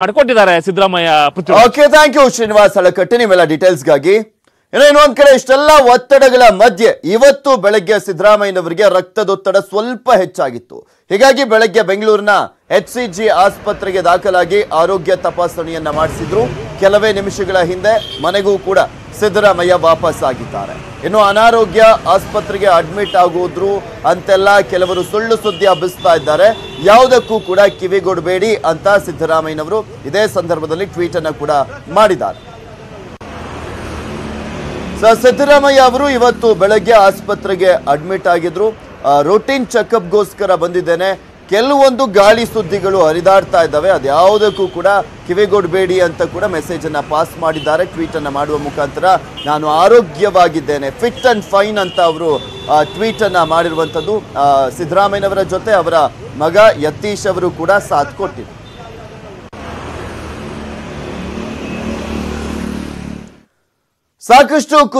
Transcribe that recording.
ಮಾಡ್ಕೊಟ್ಟಿದ್ದಾರೆ Siddaramaiah. Okay, thank you Srinivas Halakatti ನಿಮ್ಮೆಲ್ಲ ಡೀಟೇಲ್ಸ್ಗಾಗಿ. ಇನ್ನೊಂದ್ ಕಡೆ ಇಷ್ಟೆಲ್ಲ ಒತ್ತಡಗಳ ಮಧ್ಯೆ ಇವತ್ತು ಬೆಳಗ್ಗೆ ಸಿದ್ದರಾಮಯ್ಯನವರಿಗೆ ರಕ್ತದೊತ್ತಡ ಸ್ವಲ್ಪ ಹೆಚ್ಚಾಗಿತ್ತು. ಹೀಗಾಗಿ ಬೆಳಗ್ಗೆ ಬೆಂಗಳೂರಿನ HCG ಆಸ್ಪತ್ರೆಗೆ ದಾಖಲಾಗಿ ಆರೋಗ್ಯ ತಪಾಸಣೆಯನ್ನ ಮಾಡಿಸಿದ್ರು. ಕೆಲವೇ ನಿಮಿಷಗಳ ಹಿಂದೆ ಮನೆಗೂ ಕೂಡ ಸಿದ್ದರಾಮಯ್ಯ ವಾಪಸ್ ಆಗಿದ್ದಾರೆ. ಇನ್ನು ಅನಾರೋಗ್ಯ ಆಸ್ಪತ್ರೆಗೆ ಅಡ್ಮಿಟ್ ಆಗೋದ್ರು ಅಂತೆಲ್ಲ ಕೆಲವರು ಸುಳ್ಳು ಸುದ್ದಿ ಹಬ್ಬಿಸ್ತಾ ಇದ್ದಾರೆ. ಯಾವುದಕ್ಕೂ ಕೂಡ ಕಿವಿಗೊಡಬೇಡಿ ಅಂತ ಸಿದ್ದರಾಮಯ್ಯನವರು ಇದೇ ಸಂದರ್ಭದಲ್ಲಿ ಟ್ವೀಟ್ ಅನ್ನು ಕೂಡ ಮಾಡಿದ್ದಾರೆ. ಸಿದ್ದರಾಮಯ್ಯ ಅವರು ಇವತ್ತು ಬೆಳಗ್ಗೆ ಆಸ್ಪತ್ರೆಗೆ ಅಡ್ಮಿಟ್ ಆಗಿದ್ರು. ರೂಟೀನ್ ಚೆಕಪ್ಗೋಸ್ಕರ ಬಂದಿದ್ದೇನೆ, ಕೆಲವೊಂದು ಗಾಳಿ ಸುದ್ದಿಗಳು ಹರಿದಾಡ್ತಾ ಇದ್ದಾವೆ, ಅದ್ಯಾವುದಕ್ಕೂ ಕೂಡ ಕಿವಿಗೊಡಬೇಡಿ ಅಂತ ಕೂಡ ಮೆಸೇಜ್ ಅನ್ನ ಪಾಸ್ ಮಾಡಿದ್ದಾರೆ. ಟ್ವೀಟ್ ಅನ್ನ ಮಾಡುವ ಮುಖಾಂತರ ನಾನು ಆರೋಗ್ಯವಾಗಿದ್ದೇನೆ, ಫಿಟ್ ಅಂಡ್ ಫೈನ್ ಅಂತ ಅವರು ಟ್ವೀಟ್ ಅನ್ನ ಮಾಡಿರುವಂಥದ್ದು. ಸಿದ್ದರಾಮಯ್ಯನವರ ಜೊತೆ ಅವರ ಮಗ ಯತೀಶ್ ಅವರು ಕೂಡ ಸಾಥ್ ಕೊಟ್ಟಿದ್ರು. ಸಾಕಷ್ಟು